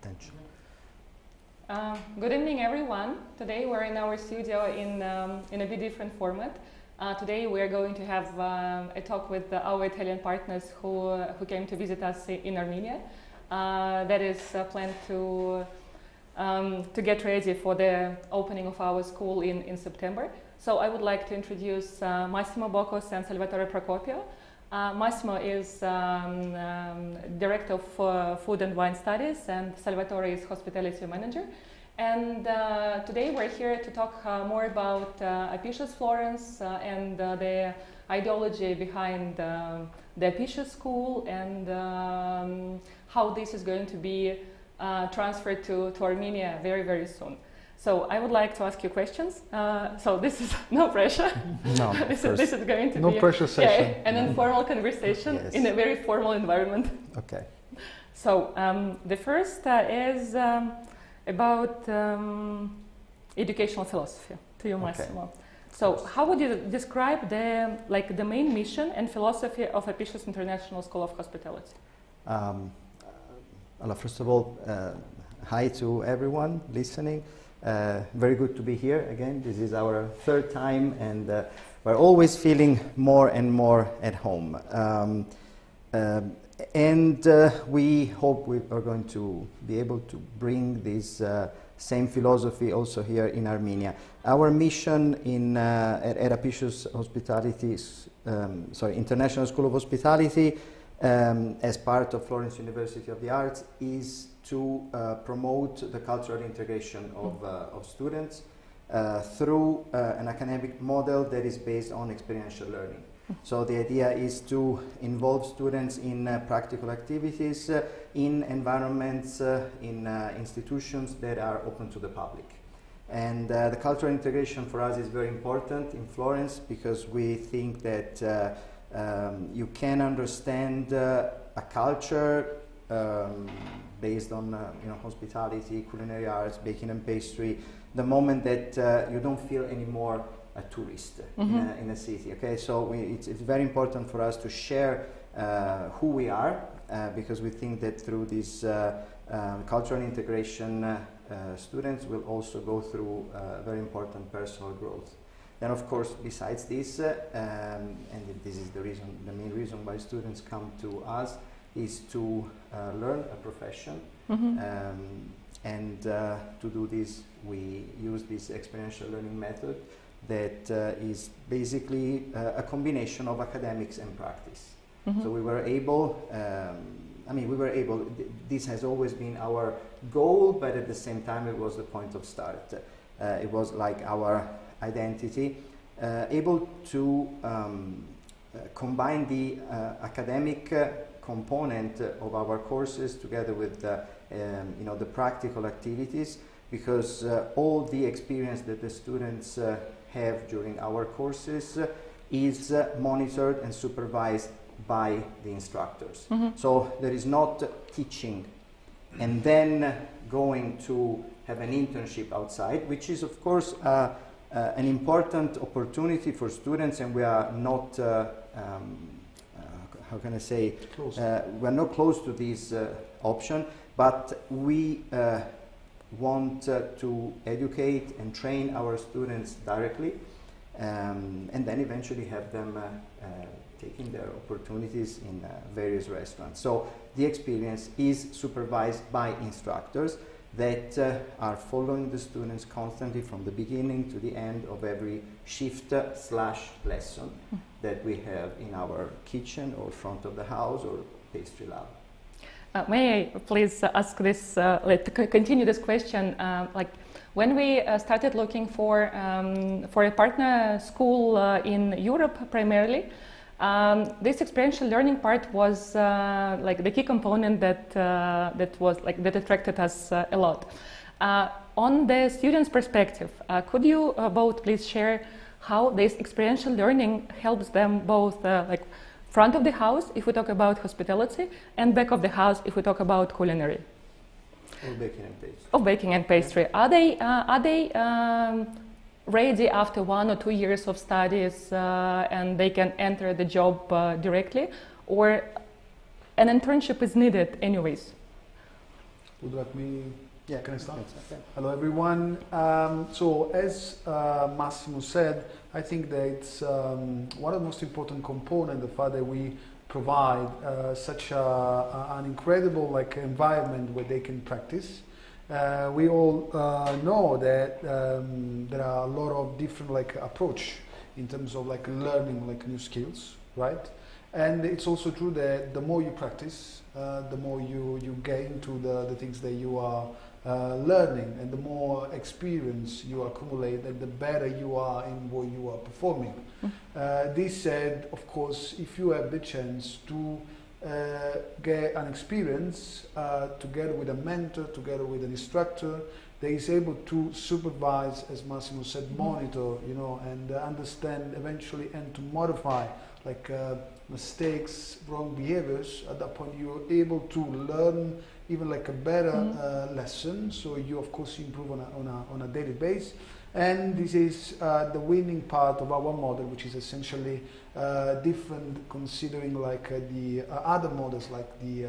attention. Good evening, everyone. Today we're in our studio in a bit different format. Today we are going to have a talk with our Italian partners who came to visit us in Armenia. That is planned to get ready for the opening of our school in September. So I would like to introduce Massimo, Bocus and Salvatore Procopio. Massimo is Director of Food and Wine Studies, and Salvatore is Hospitality Manager. And today we're here to talk more about Apicius Florence and the ideology behind the Apicius school, and how this is going to be transferred to Armenia very, very soon. So I would like to ask you questions. So this is no pressure. No, this is going to no be pressure session. An informal conversation Yes. in a very formal environment. Okay. So the first is about educational philosophy to you, Massimo. Okay. So how would you describe the main mission and philosophy of Apicius International School of Hospitality? Well, first of all, hi to everyone listening. Very good to be here again. This is our third time, and we're always feeling more and more at home. We hope we are going to be able to bring this same philosophy also here in Armenia. Our mission at Apicius International School of Hospitality, as part of Florence University of the Arts, is to promote the cultural integration of students through an academic model that is based on experiential learning. So the idea is to involve students in practical activities, in environments, in institutions that are open to the public. And the cultural integration for us is very important in Florence, because we think that You can understand a culture based on hospitality, culinary arts, baking and pastry, the moment that you don't feel anymore a tourist in a city. Okay, so it's very important for us to share who we are, because we think that through this cultural integration, students will also go through very important personal growth. Then, of course, besides this, and this is the main reason why students come to us, is to learn a profession. And to do this, we use this experiential learning method that is basically a combination of academics and practice. So we were able, this has always been our goal, but at the same time it was the point of start. It was like our identity, able to combine the academic component of our courses together with the practical activities, because all the experience that the students have during our courses is monitored and supervised by the instructors. So there is not teaching and then going to have an internship outside, which is of course an important opportunity for students, and we are not how can I say, we're not close to this option, but we want to educate and train our students directly, and then eventually have them taking their opportunities in various restaurants. So the experience is supervised by instructors that are following the students constantly from the beginning to the end of every shift / lesson that we have in our kitchen or front of the house or pastry lab. May I please ask this, continue this question, like when we started looking for a partner school in Europe primarily, this experiential learning part was like the key component that attracted us a lot. On the students' perspective, could you both please share how this experiential learning helps them both like front of the house if we talk about hospitality, and back of the house if we talk about culinary? Or baking and pastry. Of baking and pastry. Are they ready after 1 or 2 years of studies and they can enter the job directly, or an internship is needed anyways? Would you like me? Yeah, can I start? Okay. Hello everyone. So as Massimo said, I think that it's one of the most important components, the fact that we provide such an incredible environment where they can practice. We all know that there are a lot of different approach in terms of learning new skills, right? And it's also true that the more you practice, the more you gain to the things that you are learning, and the more experience you accumulate, and the better you are in what you are performing. This said, of course, if you have the chance to get an experience together with a mentor, together with an instructor that is able to supervise, as Massimo said, monitor, and understand eventually, and to modify mistakes, wrong behaviors. At that point, you're able to learn even a better lesson. So you, of course, improve on a daily basis. And this is the winning part of our model, which is essentially different, considering the other models, like the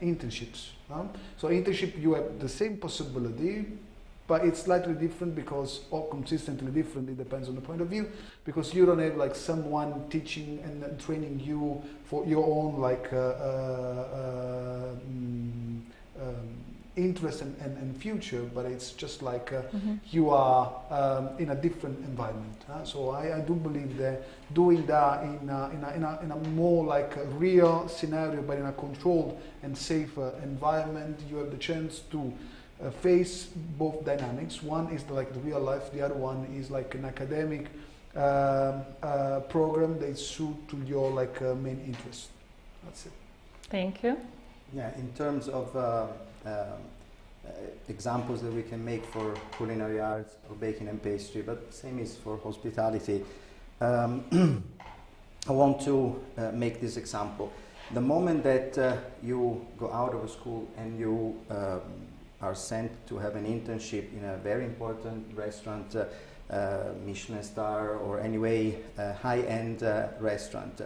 internships. So internship, you have the same possibility, but it's slightly different, because, or consistently different, it depends on the point of view, because you don't have someone teaching and training you for your own interest and future, but it's just you are in a different environment. So I do believe that doing that in a more a real scenario, but in a controlled and safer environment, you have the chance to face both dynamics. One is the real life, the other one is an academic program that suit to your main interest. That's it. Thank you. Yeah, in terms of examples that we can make for culinary arts or baking and pastry, but same is for hospitality. I want to make this example. The moment that you go out of a school and you are sent to have an internship in a very important restaurant, Michelin star or anyway high-end restaurant,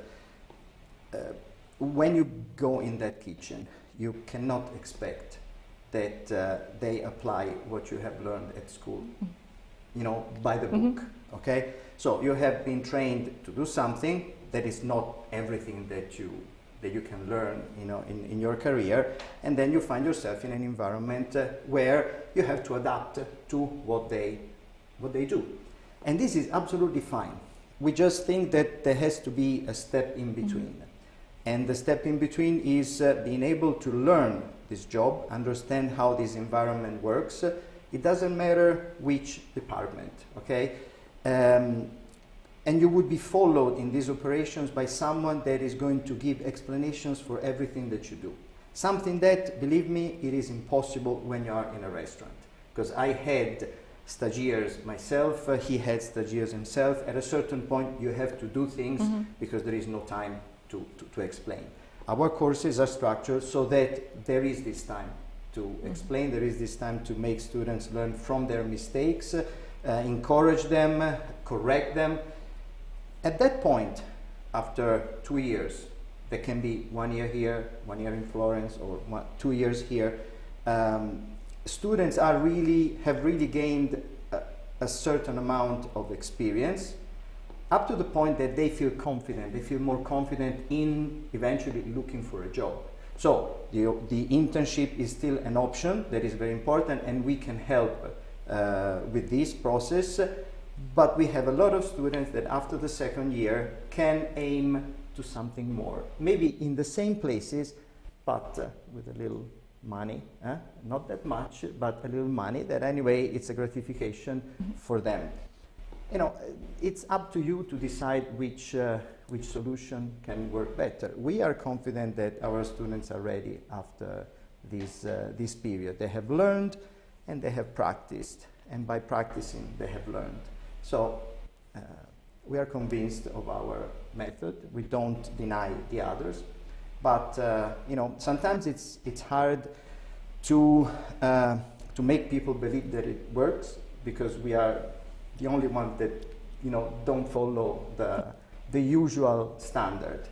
when you go in that kitchen, you cannot expect that they apply what you have learned at school, you know, by the book, okay? So you have been trained to do something that is not everything that you can learn, you know, in your career, and then you find yourself in an environment where you have to adapt to what they do. And this is absolutely fine. We just think that there has to be a step in between. And the step in between is being able to learn this job, understand how this environment works. It doesn't matter which department, okay? And you would be followed in these operations by someone that is going to give explanations for everything that you do. Something that, believe me, it is impossible when you are in a restaurant. Because I had stagiaires myself, he had stagiaires himself. At a certain point, you have to do things because there is no time to explain. Our courses are structured so that there is this time to explain, there is this time to make students learn from their mistakes, encourage them, correct them. At that point, after 2 years, there can be 1 year here, 1 year in Florence, or 2 years here. Students have really gained a certain amount of experience, up to the point that they feel confident. They feel more confident in eventually looking for a job. So the internship is still an option that is very important, and we can help with this process. But we have a lot of students that after the second year can aim to something more. Maybe in the same places, but with a little money. Not that much, but a little money that anyway it's a gratification for them. You know, it's up to you to decide which solution can work better. We are confident that our students are ready after this period. They have learned and they have practiced, and by practicing they have learned. So we are convinced of our method. We don't deny the others, but you know, sometimes it's hard to make people believe that it works, because we are the only one that, you know, don't follow the usual standard.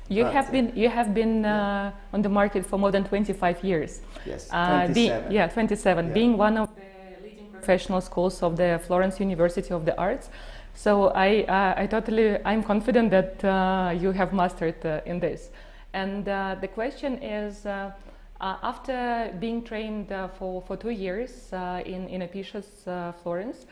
You have been on the market for more than 25 years. Yes, 27. 27. Yeah. Being one of the leading professional schools of the Florence University of the Arts. So I'm confident that you have mastered in this. And the question is, after being trained for 2 years in Apicius, Florence,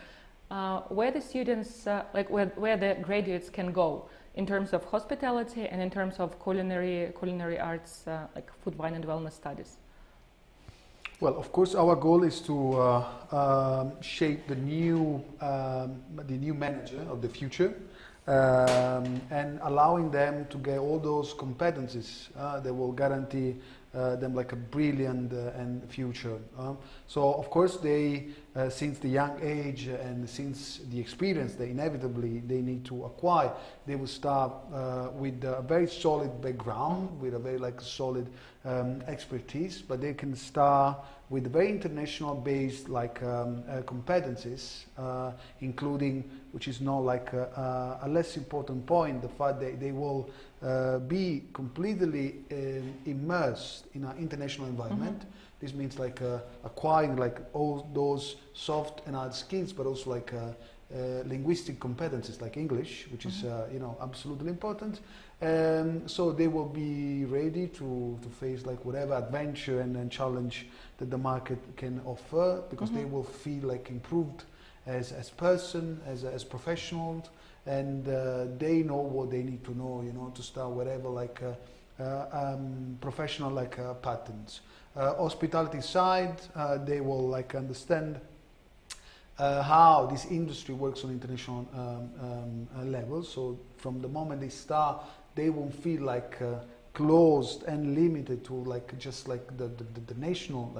where the students, where the graduates can go in terms of hospitality and in terms of culinary arts, like food, wine, and wellness studies? Well, of course, our goal is to shape the new manager of the future, and allowing them to get all those competencies that will guarantee them like a brilliant and future. So of course they, since the young age and since the experience that inevitably they need to acquire, they will start with a very solid background, with a very solid expertise, but they can start with very international based competencies, including, which is not a less important point, the fact that they will be completely immersed in an international environment. This means acquiring all those soft and hard skills, but also linguistic competencies like English, which is absolutely important. So they will be ready to face whatever adventure and challenge that the market can offer, because they will feel improved as person, as professionals, and they know what they need to know, to start whatever professional patterns. Hospitality side, they will understand how this industry works on international level. So from the moment they start, they won't feel closed and limited to the national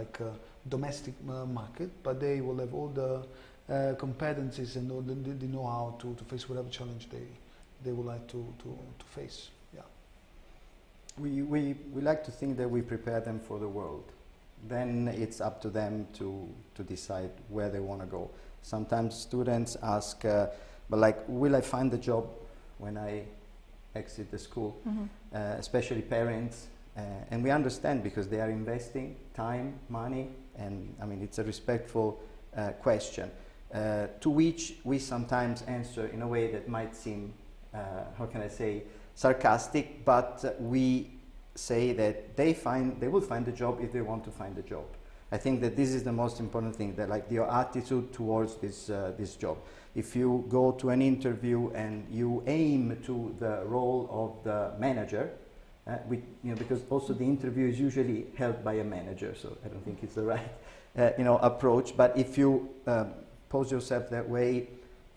domestic market, but they will have all the competencies and the know-how to face whatever challenge they would like to face. Yeah. We like to think that we prepare them for the world. Then it's up to them to decide where they want to go. Sometimes students ask, but like, will I find a job when I exit the school? Especially parents. And we understand because they are investing time, money, and I mean, it's a respectful question, to which we sometimes answer in a way that might seem, how can I say, sarcastic, but we say that they will find a job if they want to find a job. I think that this is the most important thing, that like your attitude towards this job. If you go to an interview and you aim to the role of the manager, because also the interview is usually held by a manager, so I don't think it's the right approach. But if you pose yourself that way,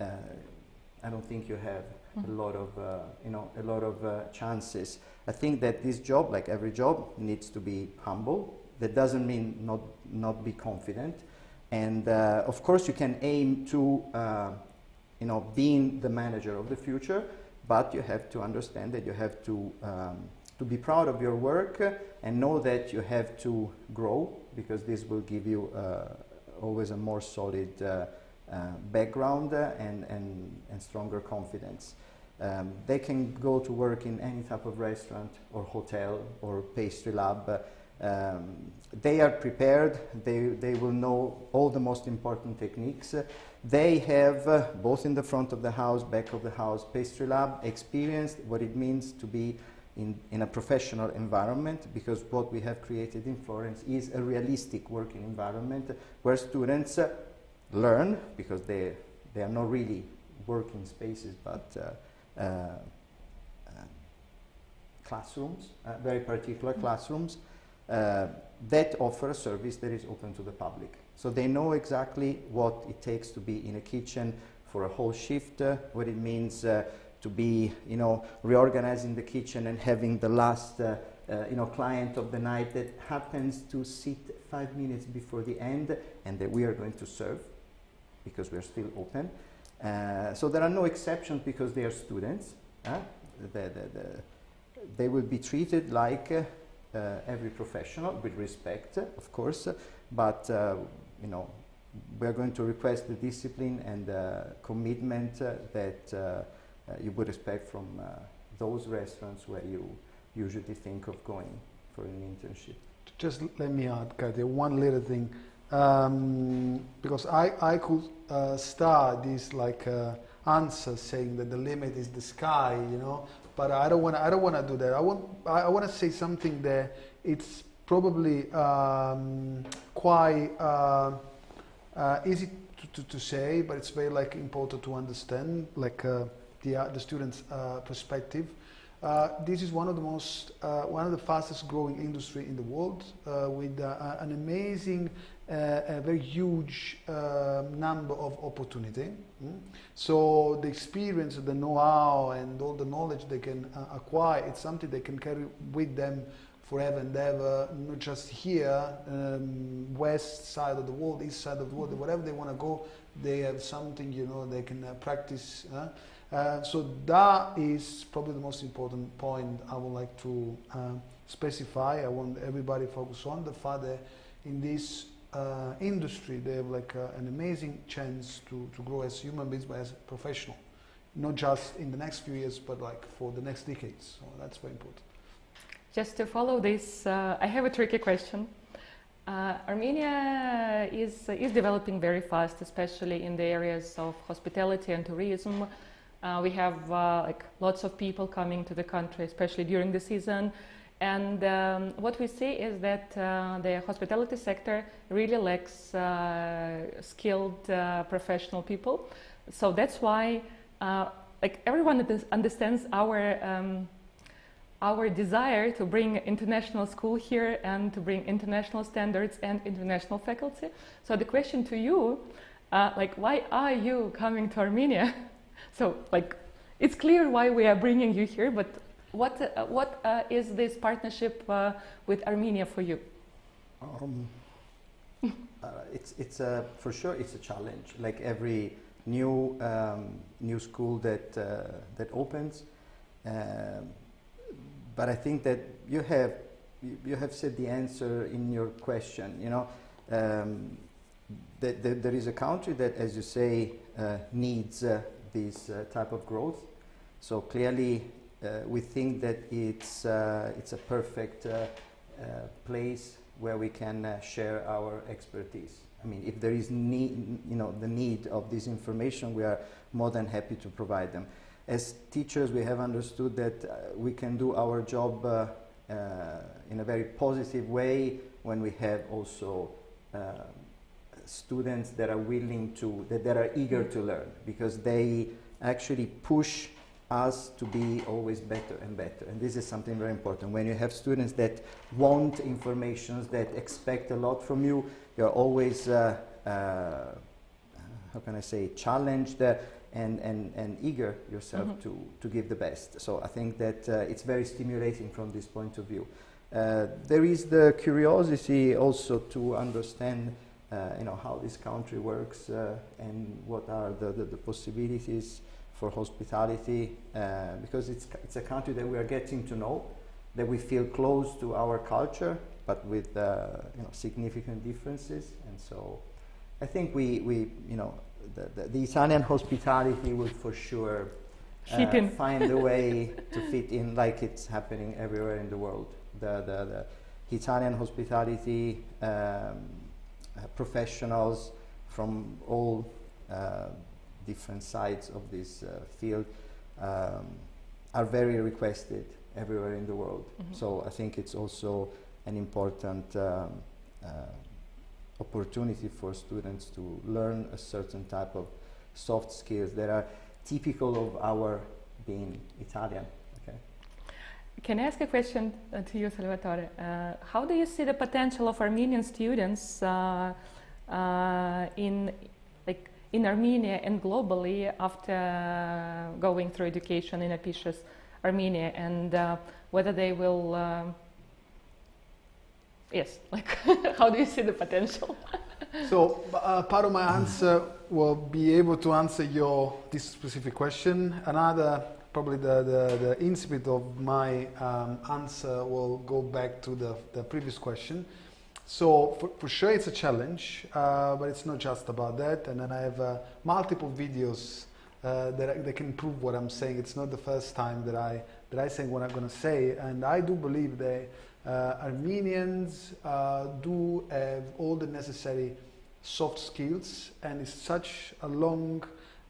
I don't think you have a lot of chances. I think that this job, like every job, needs to be humble. That doesn't mean not be confident, and of course you can aim to being the manager of the future, but you have to understand that you have to be proud of your work and know that you have to grow, because this will give you always a more solid background and stronger confidence. They can go to work in any type of restaurant or hotel or pastry lab. They are prepared, they will know all the most important techniques. They have, both in the front of the house, back of the house, pastry lab, experienced what it means to be in a professional environment, because what we have created in Florence is a realistic working environment where students learn, because they are not really working spaces, but classrooms, very particular classrooms, that offer a service that is open to the public. So they know exactly what it takes to be in a kitchen for a whole shift, what it means to be, reorganizing the kitchen and having the last, client of the night that happens to sit 5 minutes before the end, and that we are going to serve because we are still open. So there are no exceptions because they are students. They will be treated like every professional, with respect, of course, but we are going to request the discipline and commitment that you would expect from those restaurants where you usually think of going for an internship. Just let me add, Katya, one little thing, because I could start this answer saying that the limit is the sky, but I don't want to do that. I want to say something that it's probably quite easy to say, but it's very important to understand, the student's perspective. This is one of the fastest growing industry in the world, with an amazing, very huge number of opportunity. So the experience, the know-how, and all the knowledge they can acquire, it's something they can carry with them forever and ever, not just here, west side of the world, east side of the world, wherever they want to go, they have something, they can practice. So that is probably the most important point I would like to specify. I want everybody to focus on the fact that in this industry they have an amazing chance to grow as human beings, but as a professional, not just in the next few years, but for the next decades. So that's very important. Just to follow this, I have a tricky question. Armenia is developing very fast, especially in the areas of hospitality and tourism. We have lots of people coming to the country, especially during the season. And what we see is that the hospitality sector really lacks skilled professional people. So that's why everyone understands our desire to bring international school here and to bring international standards and international faculty. So the question to you, why are you coming to Armenia? So, it's clear why we are bringing you here, but what is this partnership with Armenia for you? it's a, for sure it's a challenge, like every new new school that that opens. But I think that you have said the answer in your question. You know, that there is a country that, as you say, needs this type of growth. So clearly, we think that it's a perfect place where we can share our expertise. I mean, if there is need, you know, the need of this information, we are more than happy to provide them. As teachers, we have understood that we can do our job in a very positive way when we have also students that are willing to, that are eager to learn, because they actually push us to be always better and better. And this is something very important. When you have students that want information, that expect a lot from you, you're always, how can I say, challenged and eager yourself to give the best. So I think that it's very stimulating from this point of view. There is the curiosity also to understand you know, how this country works and what are the possibilities for hospitality, because it's a country that we are getting to know, that we feel close to our culture, but with you know, significant differences. And so I think we you know, the Italian hospitality will for sure find a way to fit in, like it's happening everywhere in the world. The Italian hospitality professionals from all different sides of this field are very requested everywhere in the world. So I think it's also an important opportunity for students to learn a certain type of soft skills that are typical of our being Italian. Okay. Can I ask a question to you, Salvatore? How do you see the potential of Armenian students in Armenia and globally after going through education in Apicius, Armenia, and whether they will, yes, like how do you see the potential? So part of my answer will be able to answer this specific question. Another, probably the incipit of my answer will go back to the previous question. So for sure it's a challenge, but it's not just about that. And then I have multiple videos that can prove what I'm saying. It's not the first time that I say what I'm going to say. And I do believe that Armenians do have all the necessary soft skills, and it's such a long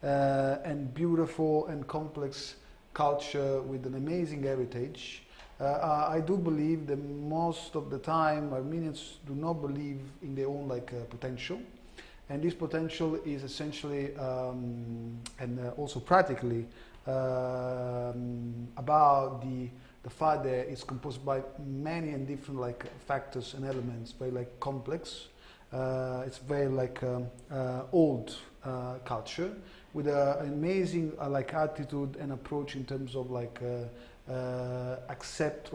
and beautiful and complex culture with an amazing heritage. I do believe that most of the time Armenians do not believe in their own potential, and this potential is essentially and also practically about the fact that it's composed by many and different factors and elements, very complex. It's very old culture with an amazing attitude and approach in terms of accept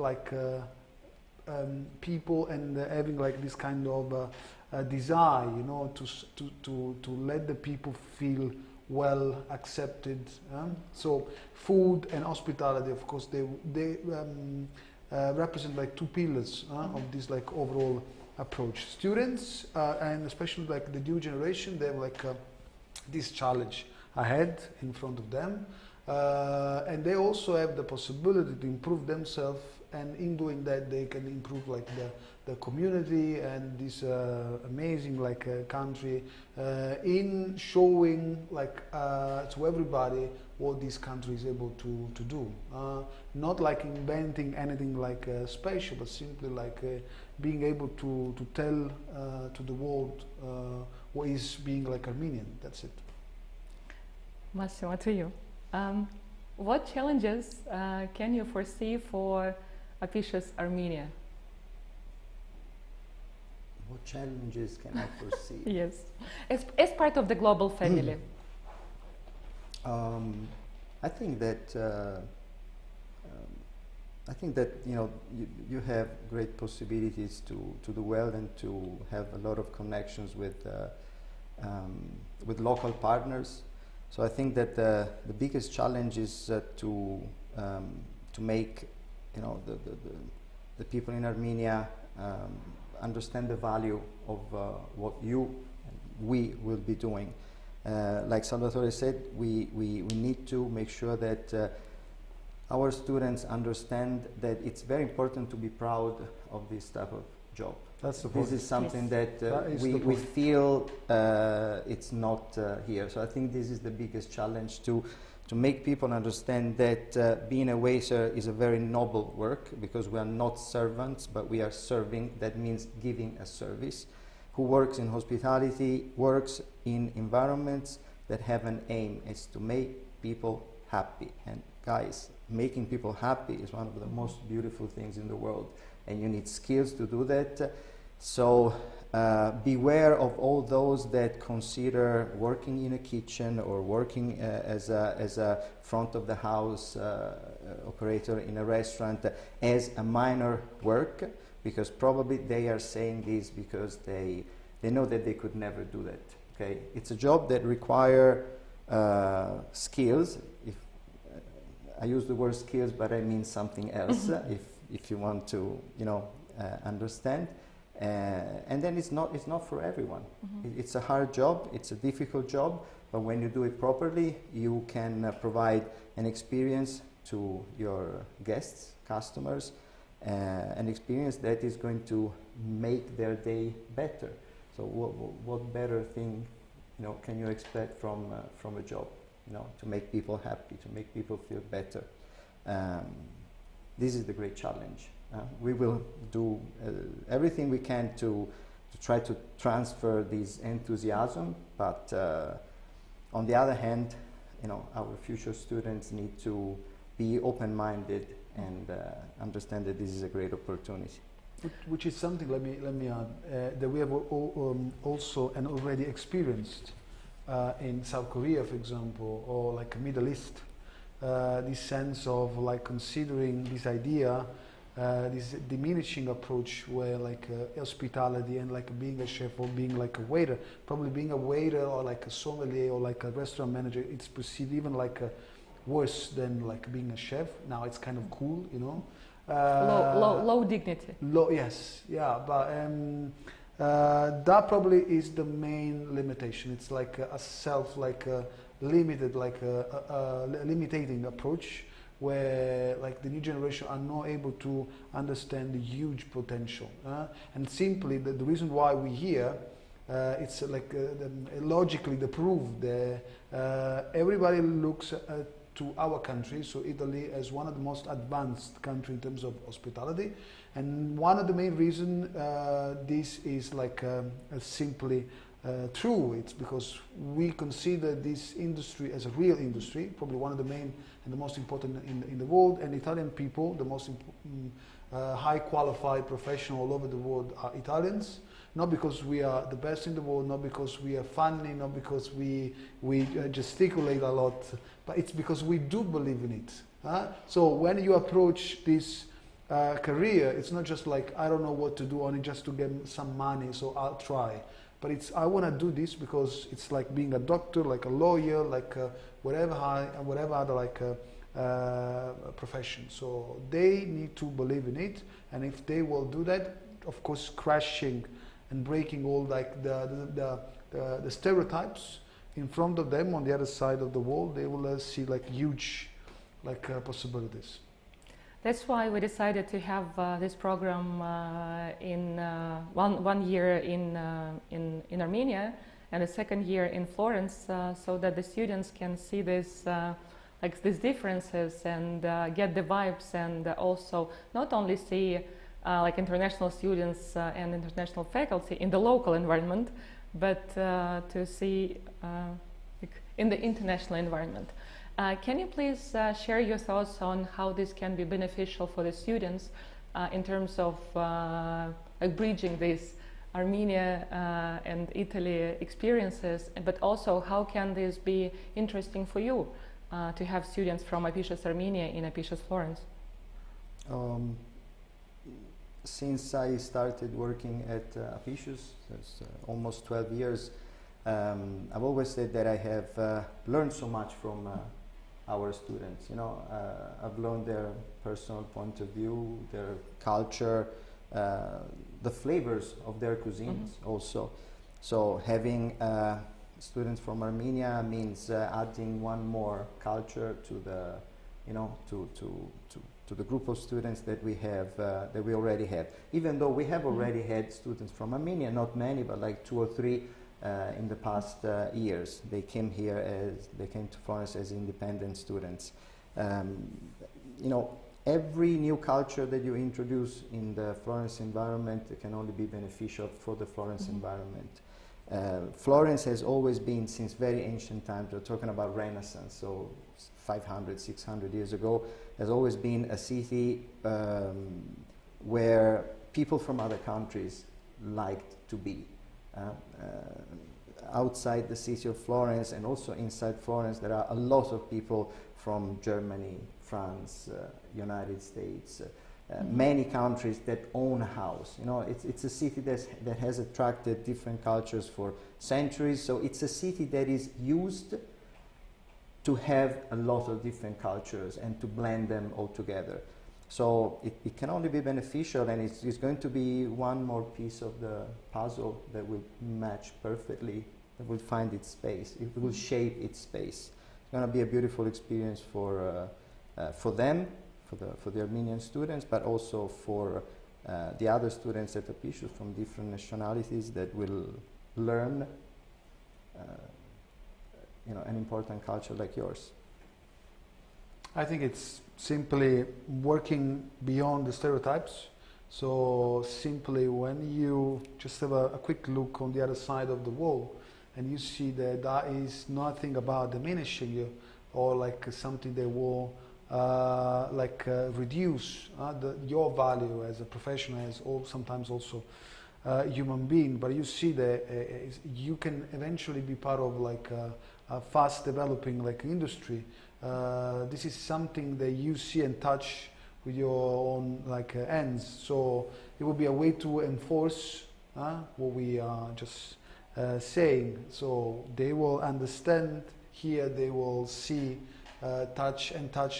people and having this kind of desire, you know, to let the people feel well accepted. So food and hospitality, of course, they represent two pillars of this overall approach. Students and especially the new generation, they have this challenge ahead in front of them, and they also have the possibility to improve themselves, and in doing that they can improve the community and this amazing country in showing to everybody what this country is able to do. Not inventing anything special, but simply being able to tell to the world what is being Armenian. That's it. Massimo, to you. What challenges can you foresee for Apicius Armenia? What challenges can I foresee? Yes, as part of the global family. I think that I think that you have great possibilities to do well and to have a lot of connections with local partners. So I think that the biggest challenge is to make the people in Armenia understand the value of what we will be doing. Like Salvatore said, we need to make sure that our students understand that it's very important to be proud of this type of job. That's the point. This is something Yes. that we feel it's not here. So I think this is the biggest challenge, to make people understand that being a waiter is a very noble work, because we are not servants, but we are serving. That means giving a service. Who works in hospitality works in environments that have an aim, is to make people happy. And guys, making people happy is one of the most beautiful things in the world, and you need skills to do that. So beware of all those that consider working in a kitchen or working as a front of the house operator in a restaurant as a minor work, because probably they are saying this because they know that they could never do that. Okay, it's a job that require skills. If I use the word skills, but I mean something else. If you want to, understand. And then it's not for everyone. It's a hard job. It's a difficult job. But when you do it properly, you can provide an experience to your guests, customers, an experience that is going to make their day better. So what better thing, can you expect from a job? To make people happy, to make people feel better. This is the great challenge. We will do everything we can to try to transfer this enthusiasm, but on the other hand, our future students need to be open-minded and understand that this is a great opportunity. Which is something, let me add, that we have also and already experienced in South Korea, for example, or like Middle East. This sense of like considering this idea, this diminishing approach where like hospitality and like being a chef or being like a waiter, probably being a waiter or like a sommelier or like a restaurant manager, it's perceived even like worse than like being a chef. Now it's kind of cool, low dignity. Yes, yeah, but that probably is the main limitation. It's like a self, like a limited, like a limiting approach, where like the new generation are not able to understand the huge potential. And simply the reason why we're here, it's like logically the proof that everybody looks to our country, so Italy, as one of the most advanced countries in terms of hospitality. And one of the main reasons this is like simply true, it's because we consider this industry as a real industry, probably one of the main and the most important in the world, and Italian people, the most high qualified professional all over the world are Italians, not because we are the best in the world, not because we are funny, not because we gesticulate a lot, but it's because we do believe in it. So when you approach this career, it's not just like, I don't know what to do, only just to get some money, so I'll try. But it's, I want to do this because it's like being a doctor, like a lawyer, like whatever other like profession. So they need to believe in it, and if they will do that, of course, crashing and breaking all like the stereotypes in front of them on the other side of the wall, they will see like huge like possibilities. That's why we decided to have this program in one year in Armenia and a second year in Florence, so that the students can see this like these differences and get the vibes, and also not only see like international students and international faculty in the local environment, but to see like in the international environment. Can you please share your thoughts on how this can be beneficial for the students in terms of like bridging these Armenia and Italy experiences, but also how can this be interesting for you to have students from Apicius Armenia in Apicius Florence? Since I started working at Apicius, that's almost 12 years, I've always said that I have learned so much from our students. You know, I've learned their personal point of view, their culture, the flavors of their cuisines also. So having students from Armenia means adding one more culture to the, you know, to the group of students that we have, that we already have. Even though we have already had students from Armenia, not many, but like 2 or 3 in the past years. They came to Florence as independent students. You know, every new culture that you introduce in the Florence environment can only be beneficial for the Florence environment. Florence has always been, since very ancient times, we're talking about Renaissance, so 500, 600 years ago, has always been a city where people from other countries liked to be. Outside the city of Florence and also inside Florence, there are a lot of people from Germany, France, United States, many countries that own a house. You know, it's a city that has attracted different cultures for centuries. So it's a city that is used to have a lot of different cultures and to blend them all together. So it can only be beneficial, and it's going to be one more piece of the puzzle that will match perfectly, that will find its space, it will shape its space. It's going to be a beautiful experience for them, for the Armenian students, but also for the other students at Apicius from different nationalities that will learn you know, an important culture like yours. I think it's simply working beyond the stereotypes. So simply when you just have a quick look on the other side of the wall and you see that that is nothing about diminishing you or like something that will reduce your value as a professional, as sometimes also human being, but you see that you can eventually be part of like a fast developing like industry. This is something that you see and touch with your own like ends. So it will be a way to enforce what we are just saying. So they will understand here, they will see, touch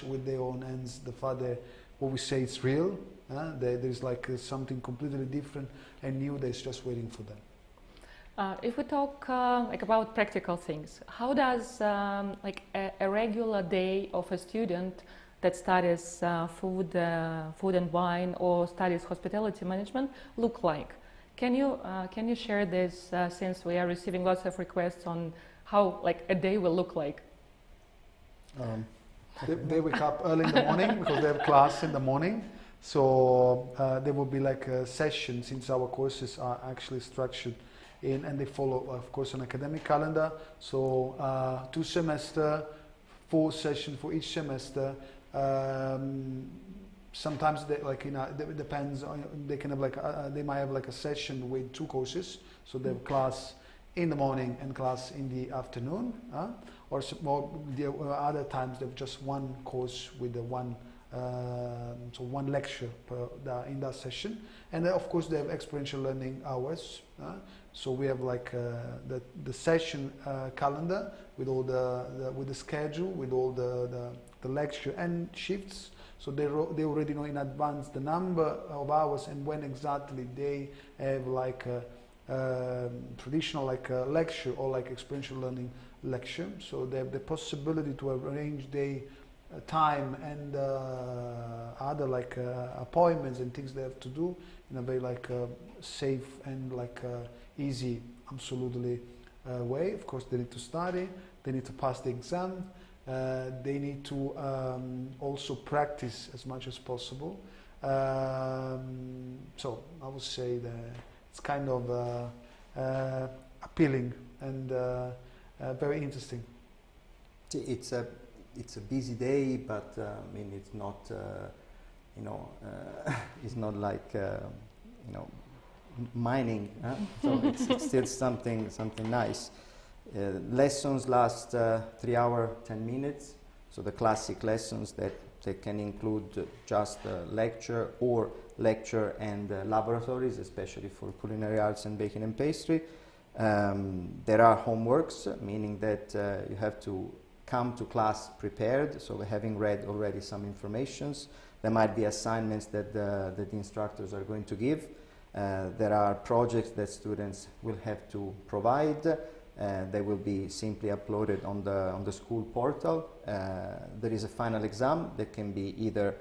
with their own ends the fact that what we say is real. There's like something completely different and new that's just waiting for them. If we talk like about practical things, how does like a regular day of a student that studies food and wine or studies hospitality management look like? Can you share this since we are receiving lots of requests on how like a day will look like? They wake up early in the morning because they have class in the morning. So there will be like a session, since our courses are actually structured in, and they follow, of course, an academic calendar. So 2 semesters, 4 sessions for each semester. Sometimes they like it depends on, they can have like they might have like a session with 2 courses. So they have class in the morning and class in the afternoon, or the other times they have just 1 course with the one. So 1 lecture in that session, and then of course they have experiential learning hours. So we have like the session calendar with all with the schedule, with all the lecture and shifts. So they already know in advance the number of hours and when exactly they have like a traditional like a lecture or like experiential learning lecture. So they have the possibility to arrange time and other like appointments and things they have to do in a very like safe and like easy, absolutely way. Of course, they need to study, they need to pass the exam, they need to also practice as much as possible. So I would say that it's kind of appealing and very interesting. It's a busy day, but I mean it's not, you know, it's not like you know, mining. So it's still something nice. Lessons last 3 hours 10 minutes. So the classic lessons that That can include just lecture or lecture and laboratories, especially for culinary arts and baking and pastry. There are homeworks, meaning that you have to come to class prepared, so having read already some informations. There might be assignments that the instructors are going to give. There are projects that students will have to provide. They will be simply uploaded on the school portal. There is a final exam that can be either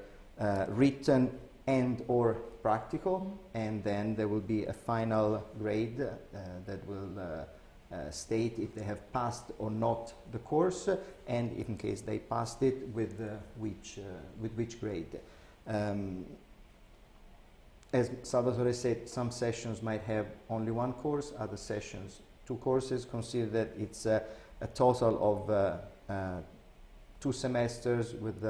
written and or practical, and then there will be a final grade that will state if they have passed or not the course, and if in case they passed it, with which grade. As Salvatore said, some sessions might have only one course, other sessions 2 courses. Consider that it's a total of 2 semesters with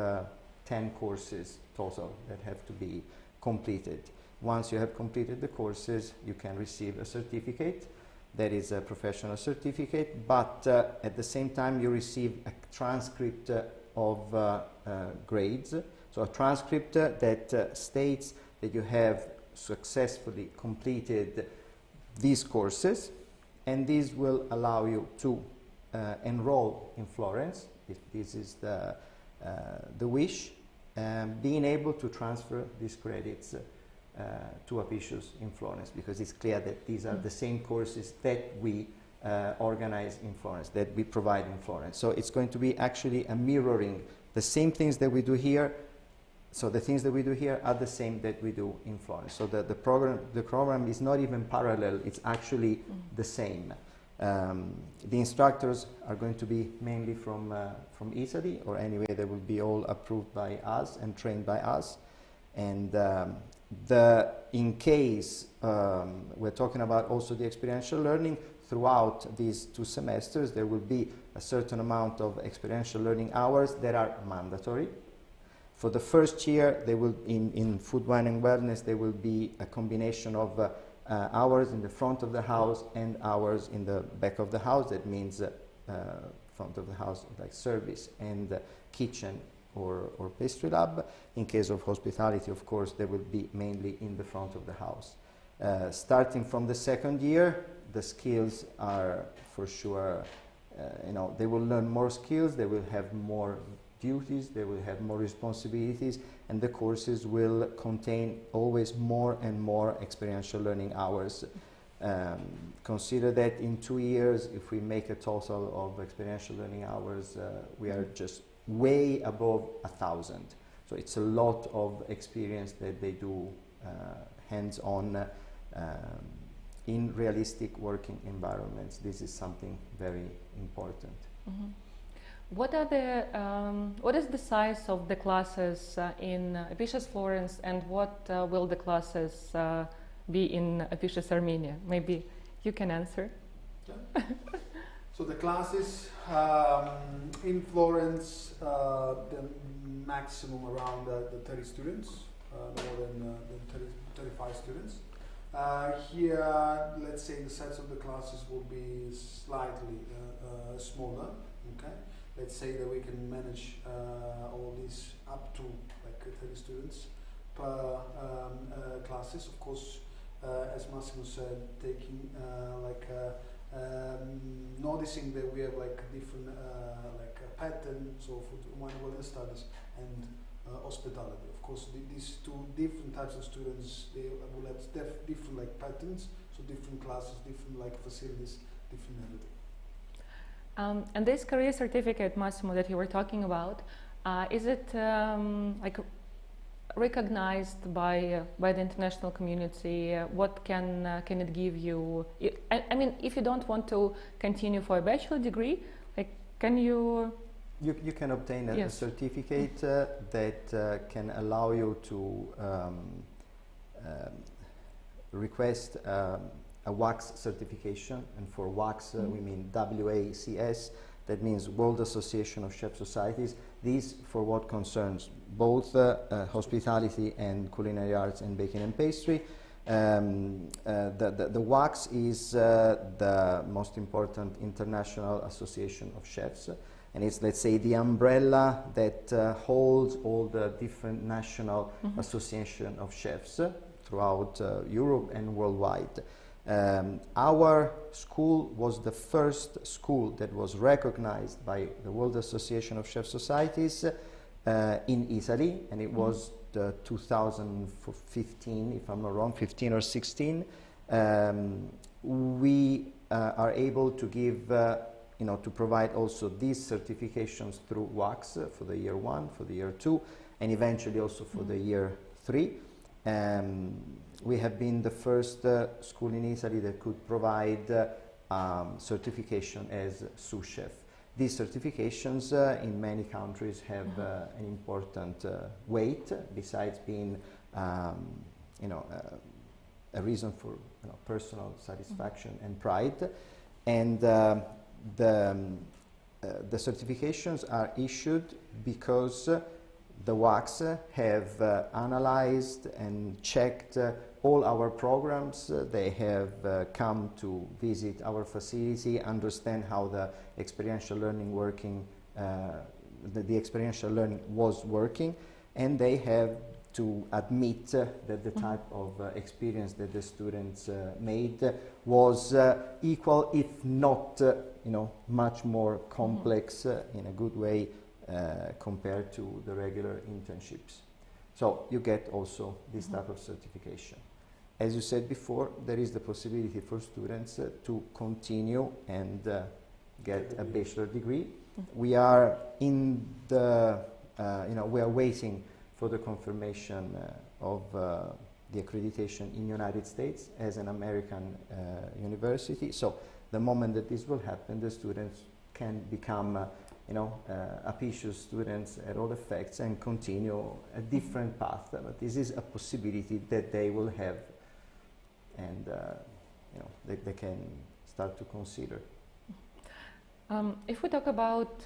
10 courses total that have to be completed. Once you have completed the courses, you can receive a certificate. That is a professional certificate, but at the same time you receive a transcript of grades. So a transcript that states that you have successfully completed these courses, and this will allow you to enroll in Florence, if this is the wish, being able to transfer these credits to Apicius in Florence, because it's clear that these are the same courses that we organize in Florence, that we provide in Florence. So it's going to be actually a mirroring, the same things that we do here. So the things that we do here are the same that we do in Florence. So the program is not even parallel, it's actually the same. The instructors are going to be mainly from Italy, or anyway they will be all approved by us and trained by us. And in case we're talking about also the experiential learning, throughout these 2 semesters there will be a certain amount of experiential learning hours that are mandatory. For the first year, they will in food, wine and wellness, there will be a combination of hours in the front of the house and hours in the back of the house. That means front of the house like service and kitchen or pastry lab. In case of hospitality, of course, they will be mainly in the front of the house. Starting from the second year, the skills are for sure, they will learn more skills, they will have more duties, they will have more responsibilities, and the courses will contain always more and more experiential learning hours. Consider that in 2 years, if we make a total of experiential learning hours, we are just way above 1,000. So it's a lot of experience that they do hands-on in realistic working environments. This is something very important. Mm-hmm. What is the size of the classes in Apicius Florence, and what will the classes be in Apicius Armenia? Maybe you can answer. Yeah. So the classes in Florence, the maximum around the 30 students, no more than 35 students. Here, let's say the size of the classes will be slightly smaller. Okay. Let's say that we can manage all these up to like 30 students per classes. Of course, as Massimo said, taking noticing that we have like different pattern, so for wine and wellness studies and hospitality. Of course, these 2 different types of students, they will have different like patterns, so different classes, different like facilities, different everything. And this career certificate, Massimo, that you were talking about, is it like recognized by the international community? What can it give you? I mean, if you don't want to continue for a bachelor degree, like, can you? You can obtain a certificate that can allow you to request a WACS certification, and for WACS we mean WACS, that means World Association of Chef Societies. These for what concerns both hospitality and culinary arts and baking and pastry. The WACS is the most important international association of chefs. and it's, let's say, the umbrella that holds all the different national association of chefs throughout Europe and worldwide. Our school was the first school that was recognized by the World Association of Chef Societies in Italy, and it was 2015, if I'm not wrong, 15 or 16. We are able to give, to provide also these certifications through WACS for the year 1, for the year 2, and eventually also for the year 3. We have been the first school in Italy that could provide certification as sous chef. These certifications in many countries have an important weight, besides being, a reason for personal satisfaction and pride. And the certifications are issued because the WACS have analyzed and checked all our programs. They have come to visit our facility, understand how the experiential learning the experiential learning was working, and they have to admit that the type of experience that the students made was equal, if not, much more complex in a good way compared to the regular internships. So you get also this type of certification. As you said before, there is the possibility for students to continue and get a bachelor degree. We are in the, we are waiting for the confirmation of the accreditation in United States as an American university. So the moment that this will happen, the students can become Apicius students at all effects and continue a different path. But this is a possibility that they will have, and they can start to consider. If we talk about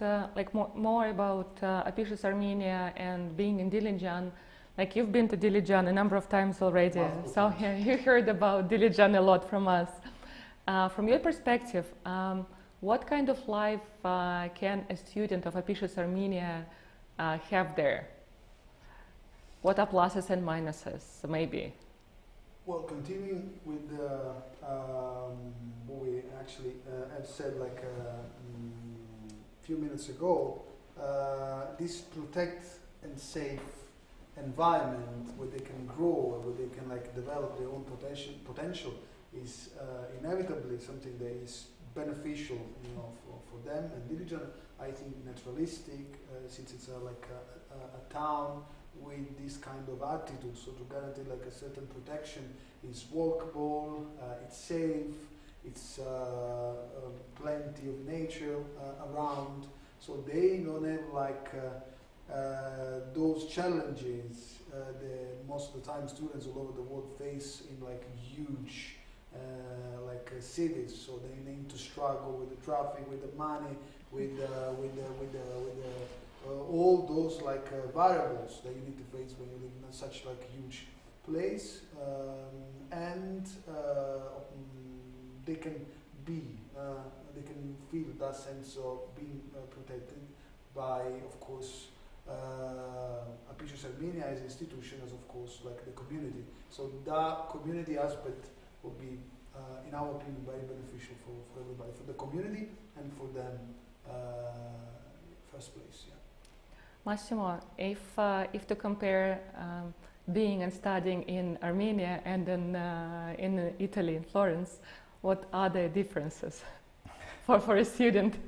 more about Apicius Armenia and being in Dilijan, like you've been to Dilijan a number of times already, so yeah, you heard about Dilijan a lot from us. From your perspective, what kind of life can a student of Apicius Armenia have there? What are pluses and minuses, maybe? Well, continuing with what we actually have said like a few minutes ago, this protect and safe environment where they can grow, where they can develop their own potential is inevitably something that is beneficial, for them. And Dilijan, I think, naturalistic, since it's a town with this kind of attitude, so to guarantee a certain protection is workable, it's safe, it's plenty of nature around, so they don't have those challenges that most of the time students all over the world face in huge cities. So they need to struggle with the traffic, with the money, with all those variables that you need to face when you live in such huge place, and they can they can feel that sense of being protected by, of course, Apicius Armenia as an institution, as of course the community. So that community aspect will be, in our opinion, very beneficial for everybody, for the community and for them, first place. Yeah. Massimo, if to compare being and studying in Armenia and in Italy, in Florence, what are the differences for a student?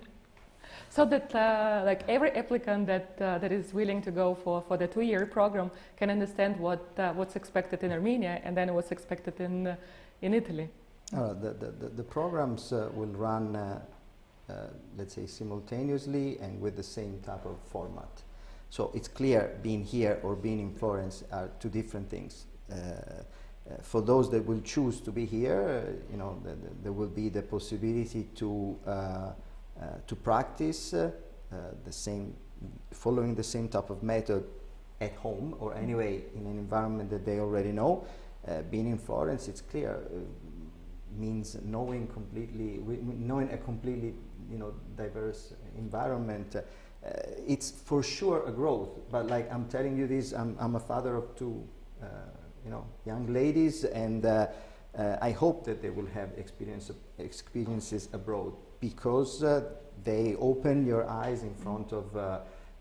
So that every applicant that is willing to go for the 2-year program can understand what's expected in Armenia and then what's expected in Italy. The programs will run, let's say, simultaneously and with the same type of format. So it's clear being here or being in Florence are two different things. For those that will choose to be here, there will be the possibility to practice following the same type of method at home or anyway in an environment that they already know. Being in Florence, it's clear means knowing a completely, diverse environment. It's for sure a growth, but like I'm telling you this, I'm a father of two, young ladies, and I hope that they will have experiences abroad, because they open your eyes in front of,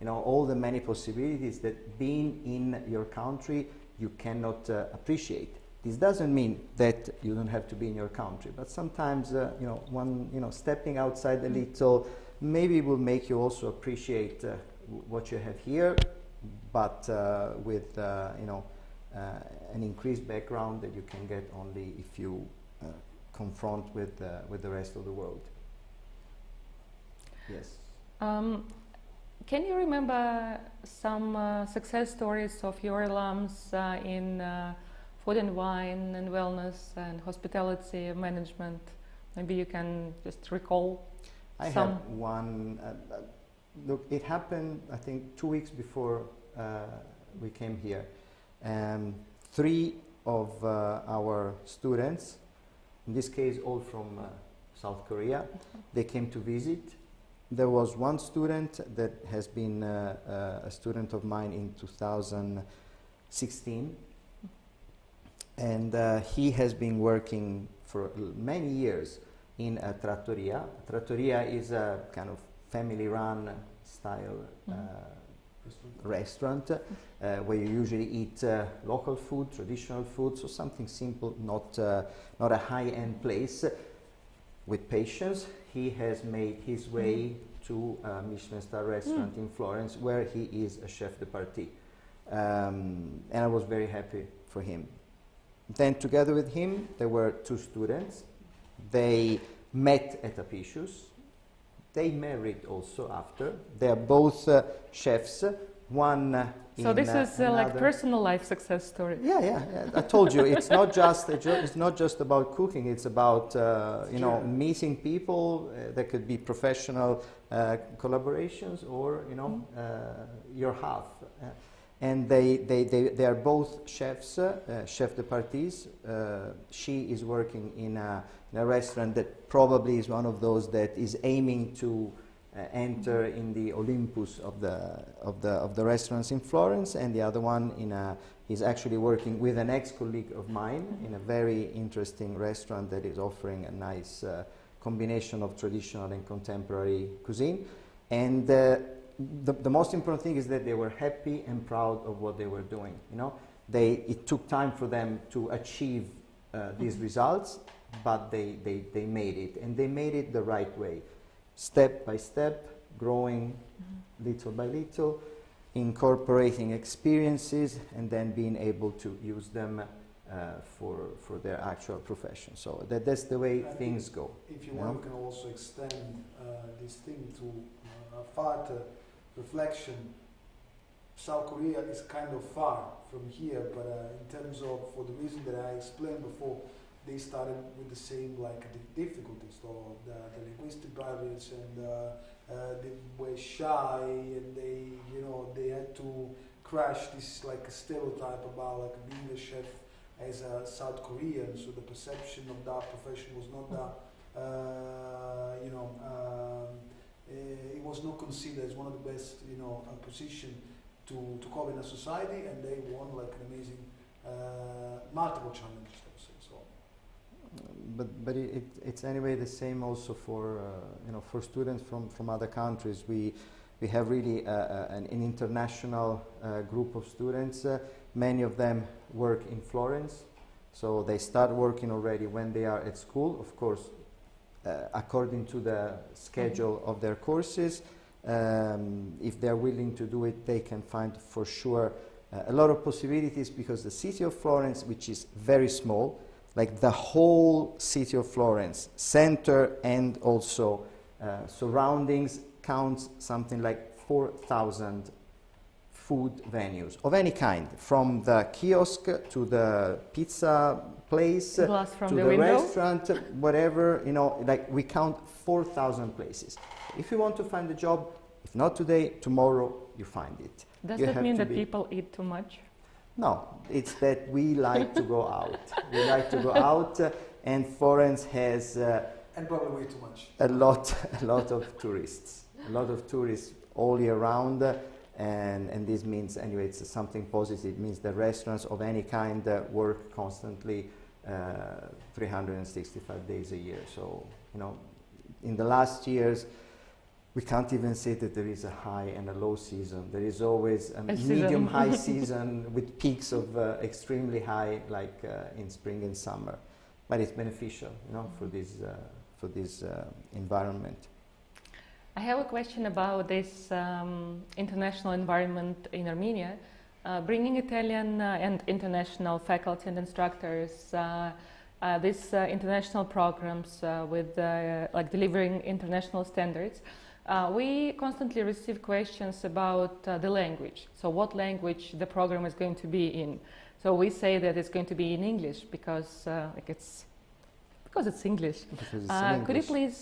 all the many possibilities that being in your country you cannot appreciate. This doesn't mean that you don't have to be in your country, but sometimes, stepping outside a little maybe will make you also appreciate what you have here, but with an increased background that you can get only if you confront with the rest of the world. Yes. Can you remember some success stories of your alums in food and wine and wellness and hospitality management? Maybe you can just recall. I have one. Look, it happened, I think, 2 weeks before we came here. 3 of our students, in this case all from South Korea, they came to visit. There was one student that has been a student of mine in 2016, and he has been working for many years in a trattoria. Trattoria is a kind of family-run style restaurant where you usually eat local food, traditional food, so something simple, not a high-end place. With patience, he has made his way to a Michelin star restaurant in Florence, where he is a chef de partie, and I was very happy for him. Then together with him there were 2 students. They met at Apicius. They married also after. They are both chefs. One so this is like personal life success story. Yeah. I told you, it's not just about cooking. It's about meeting people. There could be professional collaborations, or your half. And they are both chefs, chef de parties. She is working in a restaurant that probably is one of those that is aiming to enter in the Olympus of the restaurants in Florence, and the other one is actually working with an ex-colleague of mine in a very interesting restaurant that is offering a nice combination of traditional and contemporary cuisine. And the most important thing is that they were happy and proud of what they were doing. It took time for them to achieve these results, but they made it, and they made it the right way. Step by step, growing little by little, incorporating experiences, and then being able to use them for their actual profession. So that's the way things go. If you want, you can also extend this thing to a further reflection. South Korea is kind of far from here, but in terms of, for the reason that I explained before, they started with the same difficulties, so the linguistic barriers, and they were shy, and they had to crash this stereotype about being a chef as a South Korean. So the perception of that profession was not that it was not considered as one of the best position to cover in a society, and they won an amazing multiple challenges. But it's anyway the same also for for students from other countries. We have really an international group of students. Many of them work in Florence, so they start working already when they are at school, of course, according to the schedule of their courses. If they're willing to do it, they can find for sure a lot of possibilities, because the city of Florence, which is very small, like the whole city of Florence, center and also surroundings, counts something like 4,000 food venues of any kind, from the kiosk to the pizza place to the restaurant, whatever, we count 4,000 places. If you want to find a job, if not today, tomorrow you find it. Does that mean that people eat too much? No, it's that we like to go out. We like to go out, and Florence has and probably way too much. a lot of tourists, all year round, and this means anyway it's something positive. It means the restaurants of any kind work constantly 365 days a year. So in the last years we can't even say that there is a high and a low season. There is always a medium high season with peaks of extremely high, like in spring and summer. But it's beneficial, for this environment. I have a question about this international environment in Armenia. Bringing Italian and international faculty and instructors, these international programs with like delivering international standards. We constantly receive questions about the language. So what language the program is going to be in. So we say that it's going to be in English because it's English. Could you please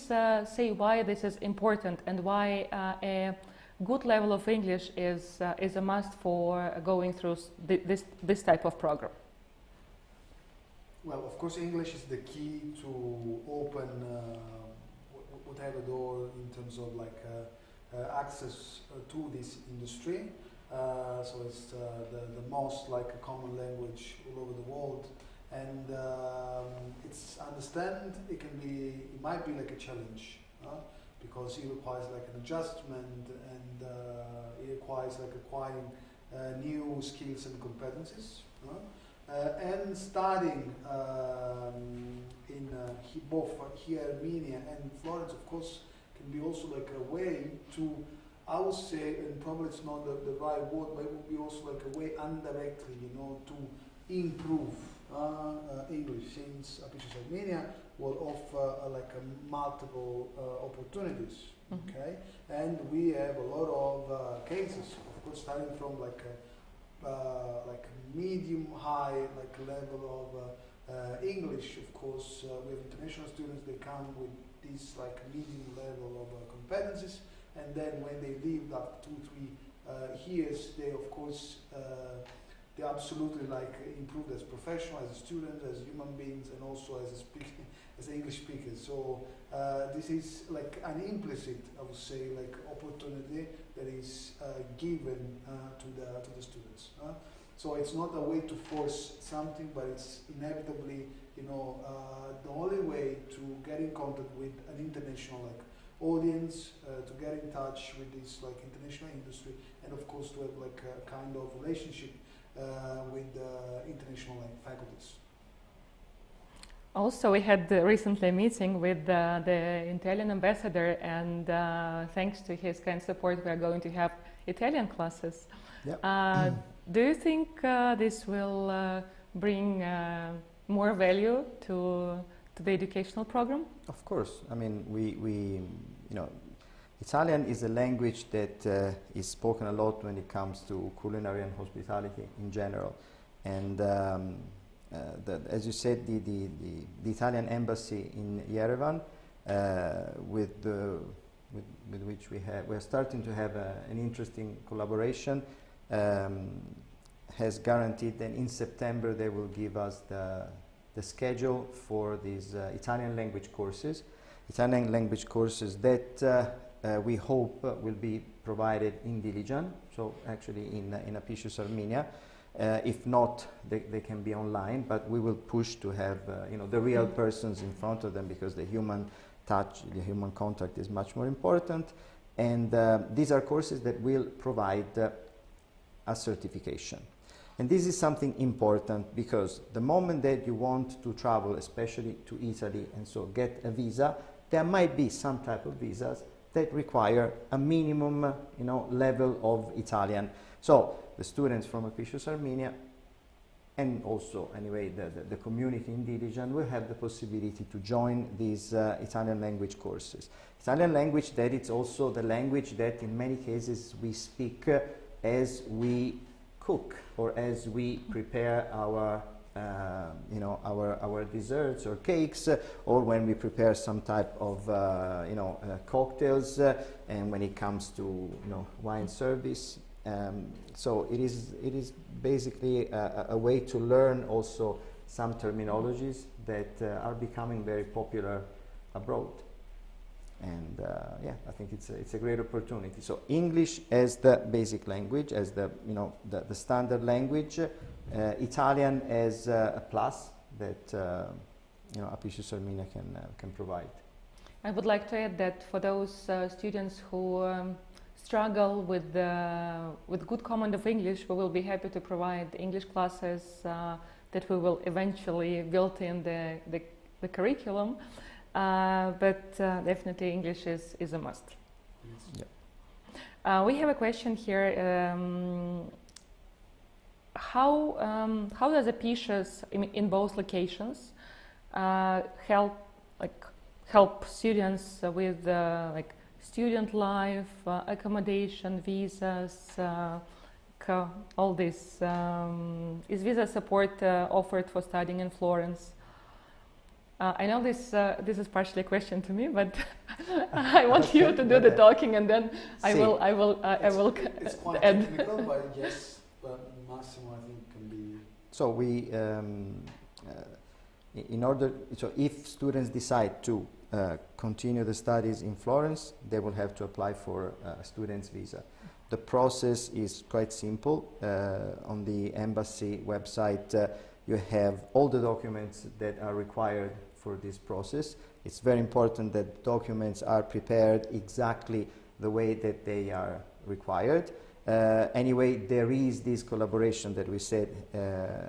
say why this is important and why a good level of English is a must for going through this type of program? Well, of course, English is the key to open whatever door in terms of access to this industry. So it's the most common language all over the world, and it's it might be like a challenge because it requires an adjustment, and it requires acquiring new skills and competencies. And studying in both here Armenia and Florence, of course, can be also a way to, I would say, and probably it's not the right word, but it would be also a way indirectly, to improve English, since Apicius Armenia will offer multiple opportunities. Mm-hmm. Okay, and we have a lot of cases, of course, starting from medium high level of English. Of course, we have international students. They come with this medium level of competencies, and then when they leave after 2-3 years, they of course they absolutely improve as professional, as a student, as human beings, and also as a speaker, as English speakers. So this is an implicit, I would say, opportunity that is given to the students. So it's not a way to force something, but it's inevitably, the only way to get in contact with an international audience, to get in touch with this international industry, and of course to have a kind of relationship with international faculties. Also, we had recently a meeting with the Italian ambassador, and thanks to his kind support, we are going to have Italian classes. Yep. Do you think this will bring more value to the educational program? Of course. I mean, we Italian is a language that is spoken a lot when it comes to culinary and hospitality in general, and as you said, the Italian embassy in Yerevan, with which we're starting to have an interesting collaboration, has guaranteed that in September they will give us the schedule for these Italian language courses that we hope will be provided in Dilijan, so actually in Apicius, Armenia. If not, they can be online, but we will push to have the real persons in front of them, because the human touch, the human contact is much more important. And these are courses that will provide a certification. And this is something important, because the moment that you want to travel, especially to Italy, and so get a visa, there might be some type of visas that require a minimum level of Italian. So the students from Apicius, Armenia, and also anyway the community in Dilijan will have the possibility to join these Italian language courses. Italian language, that it's also the language that in many cases we speak as we cook, or as we prepare our our desserts or cakes, or when we prepare some type of cocktails, and when it comes to wine service. So it is basically a way to learn also some terminologies that are becoming very popular abroad. And yeah, I think it's a great opportunity. So English as the basic language, as the the standard language, Italian as a plus that Apicius Armenia can provide. I would like to add that for those students who struggle with good command of English, we will be happy to provide English classes that we will eventually build in the curriculum. But definitely English is a must. Yes. Yeah. We have a question here. How does Apicius in both locations help students with student life, accommodation, visas, all this? Is visa support offered for studying in Florence? I know this is partially a question to me, but I want you to do the talking, and then I will. It's quite add. technical, but yes, Massimo, I think, can be. So we, if students decide to continue the studies in Florence, they will have to apply for a student's visa. The process is quite simple. On the embassy website, you have all the documents that are required for this process. It's very important that documents are prepared exactly the way that they are required. Anyway, there is this collaboration that we said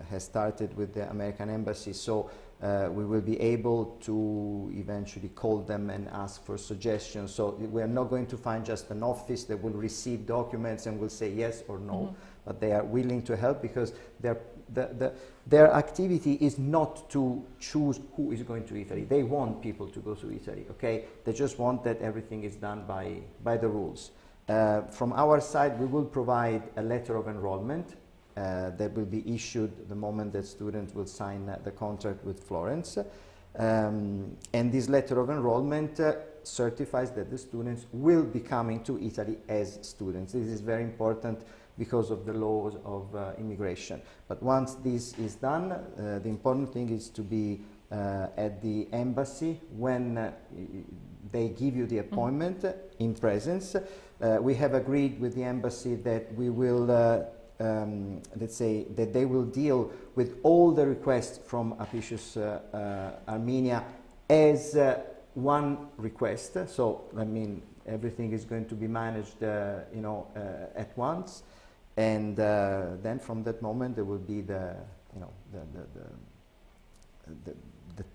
has started with the American embassy, so we will be able to eventually call them and ask for suggestions. So we are not going to find just an office that will receive documents and will say yes or no, but they are willing to help, because their activity is not to choose who is going to Italy. They want people to go to Italy, okay? They just want that everything is done by the rules. From our side, we will provide a letter of enrollment that will be issued the moment that students will sign the contract with Florence. And this letter of enrollment certifies that the students will be coming to Italy as students. This is very important because of the laws of immigration. But once this is done, the important thing is to be at the embassy when they give you the appointment in presence. We have agreed with the embassy that we will, let's say, that they will deal with all the requests from Apicius Armenia as one request. So, I mean, everything is going to be managed, at once. And then from that moment, there will be the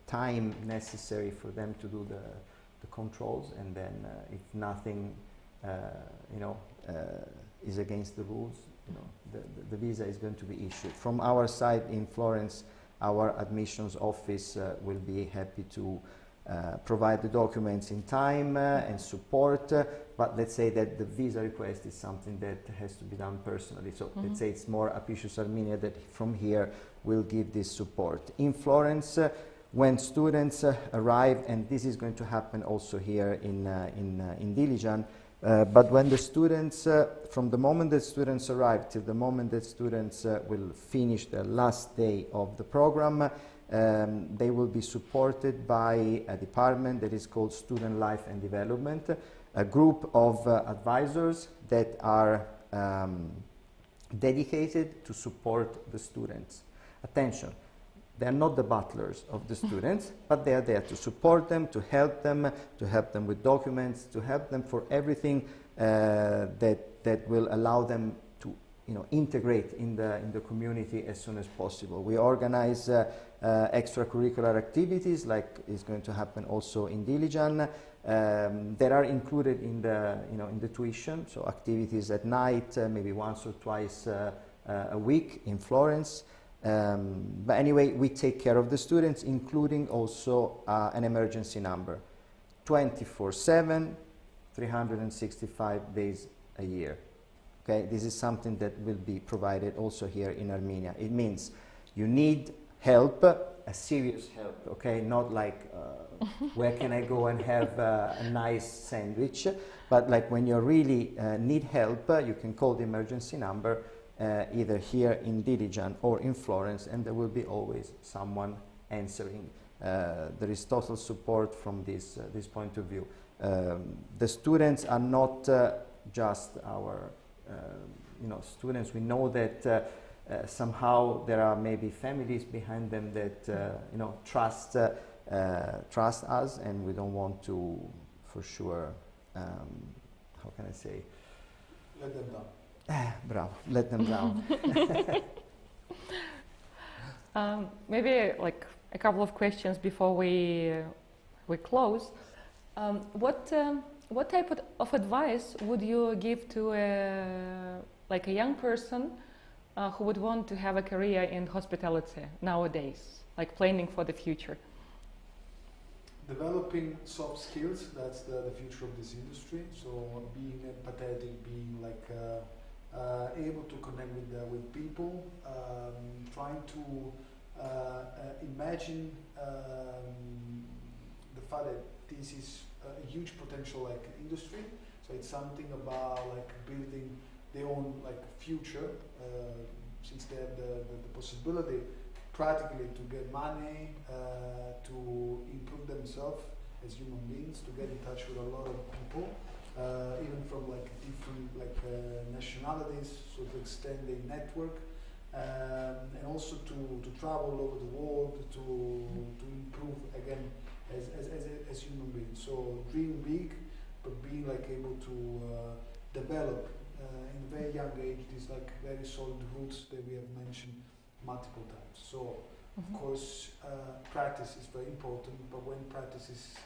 time necessary for them to do the controls, and then if nothing is against the rules, the visa is going to be issued. From our side in Florence, our admissions office will be happy to provide the documents in time and support, but let's say that the visa request is something that has to be done personally. So let's say it's more Apicius Armenia that from here will give this support. In Florence, when students arrive, and this is going to happen also here in Dilijan, but when the students, from the moment that students arrive till the moment that students will finish their last day of the program, they will be supported by a department that is called Student Life and Development, a group of advisors that are dedicated to support the students. Attention, they are not the butlers of the students, but they are there to support them, to help them with documents, to help them for everything that will allow them to integrate in the community as soon as possible. We organize extracurricular activities, like is going to happen also in Dilijan, that are included in the tuition. So activities at night, maybe once or twice a week in Florence. But anyway, we take care of the students, including also an emergency number, 24/7, 365 days a year. Okay, this is something that will be provided also here in Armenia. It means you need help, a serious help, okay, not like where can I go and have a nice sandwich, but like when you really need help, you can call the emergency number, either here in Dilijan or in Florence, and there will be always someone answering. There is total support from this point of view. The students are not just our students. We know that somehow there are maybe families behind them that trust us, and we don't want to, for sure, how can I say? Let them down. Bravo, let them down. Maybe like a couple of questions before we close. What type of advice would you give to a young person who would want to have a career in hospitality nowadays, like planning for the future? Developing soft skills, that's the future of this industry. So being empathetic, being able to connect with people, trying to imagine the fact that this is a huge potential industry. So it's something about building their own future, since they have the possibility practically to get money, to improve themselves as human beings, to get in touch with a lot of people, even from different nationalities, so to extend their network, and also to travel all over the world, to improve again as human beings. So dream big, but being able to develop in a very young age these very solid roots that we have mentioned multiple times. So of course practice is very important, but when practice is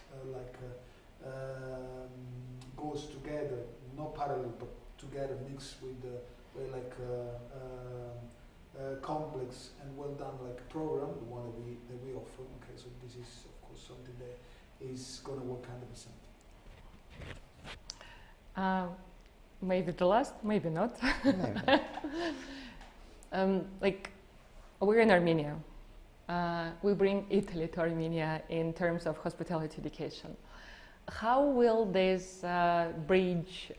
goes together, not parallel but together, mixed with the very complex and well done program, the one that we offer. Okay, so this is of course something that is going to work 100%. Maybe the last, maybe not. We're in Armenia. We bring Italy to Armenia in terms of hospitality education. How will this bridge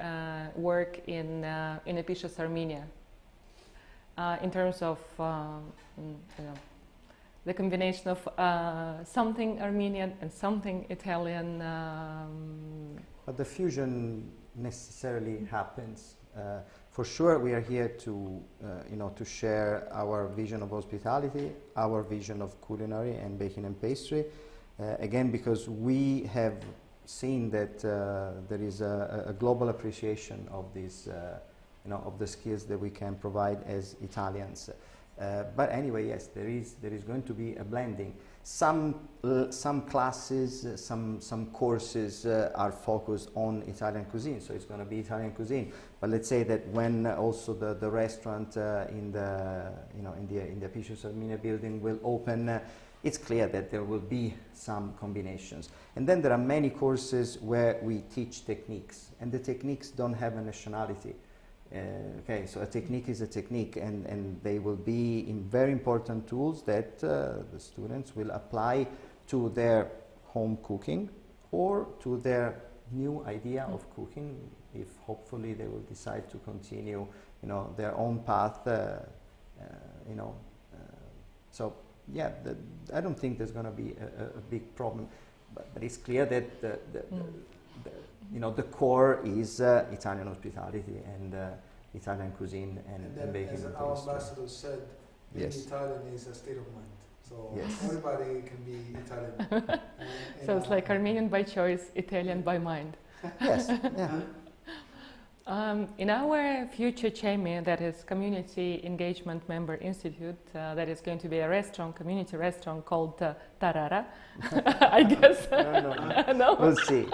work in Apicius, Armenia, in terms of the combination of something Armenian and something Italian? But the fusion necessarily happens. For sure, we are here to share our vision of hospitality, our vision of culinary and baking and pastry. Again, because we have seen that there is a global appreciation of these, of the skills that we can provide as Italians. But anyway, yes, there is going to be a blending. Some classes, some courses are focused on Italian cuisine, so it's going to be Italian cuisine. But let's say that when also the restaurant in the Apicius Armenia building will open, it's clear that there will be some combinations. And then there are many courses where we teach techniques, and the techniques don't have a nationality. Okay, so a technique is a technique, and they will be in very important tools that the students will apply to their home cooking or to their new idea of cooking, if hopefully they will decide to continue, their own path. So yeah, I don't think there's going to be a big problem, but it's clear that the core is Italian hospitality and Italian cuisine and baking as and our pastry. ambassador said, being Italian is a state of mind. So everybody can be Italian. So it's like Armenian by choice, Italian by mind. Yes, yeah. In our future CEMI, that is Community Engagement Member Institute, that is going to be a restaurant, community restaurant called Tarara, I guess. No? We'll see.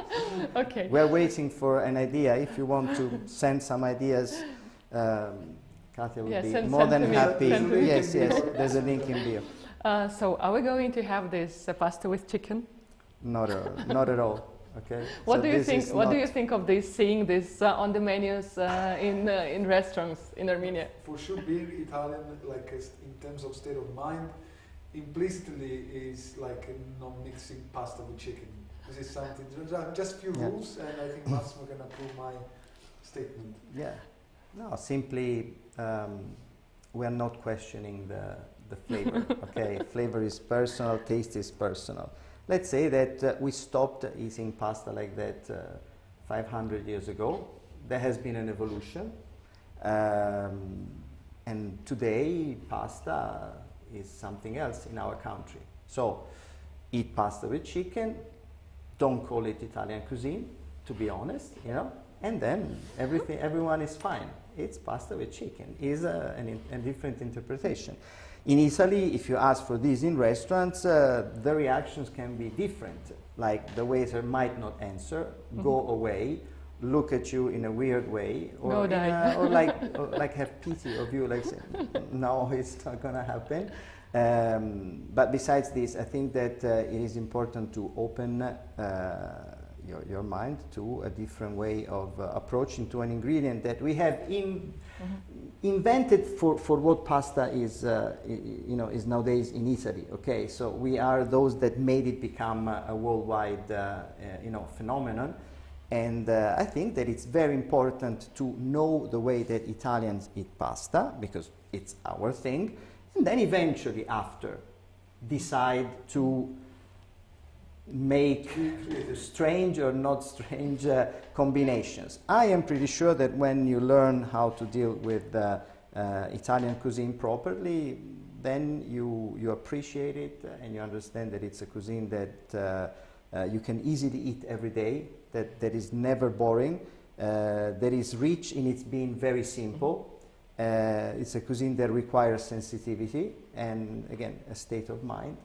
Okay. We're waiting for an idea. If you want to send some ideas, Katya will be more than happy. Yes, there's a link in bio. So are we going to have this pasta with chicken? Not at all. Okay. What do you think? What do you think of this? Seeing this on the menus in restaurants in Armenia? For sure, being Italian, in terms of state of mind, implicitly is not mixing pasta with chicken. This is something. Just few rules, and I think Massimo can approve my statement. Yeah. No, simply we are not questioning the flavor. Okay, flavor is personal, taste is personal. Let's say that we stopped eating pasta like that 500 years ago. There has been an evolution, and today pasta is something else in our country. So eat pasta with chicken, don't call it Italian cuisine, to be honest, you know, and then everyone is fine. It's pasta with chicken, is a different interpretation. In Italy, if you ask for this in restaurants, the reactions can be different. Like the waiter might not answer, go away, look at you in a weird way, or, or like have pity of you, like say, no, it's not gonna happen. But besides this, I think that it is important to open your mind to a different way of approaching to an ingredient that we have invented for what pasta is, you know, is nowadays in Italy. Okay, so we are those that made it become a worldwide, you know, phenomenon. And I think that it's very important to know the way that Italians eat pasta, because it's our thing, and then eventually after decide to make strange or not strange combinations. I am pretty sure that when you learn how to deal with Italian cuisine properly, then you appreciate it and you understand that it's a cuisine that you can easily eat every day, that is never boring, that is rich in its being very simple. It's a cuisine that requires sensitivity and, again, a state of mind.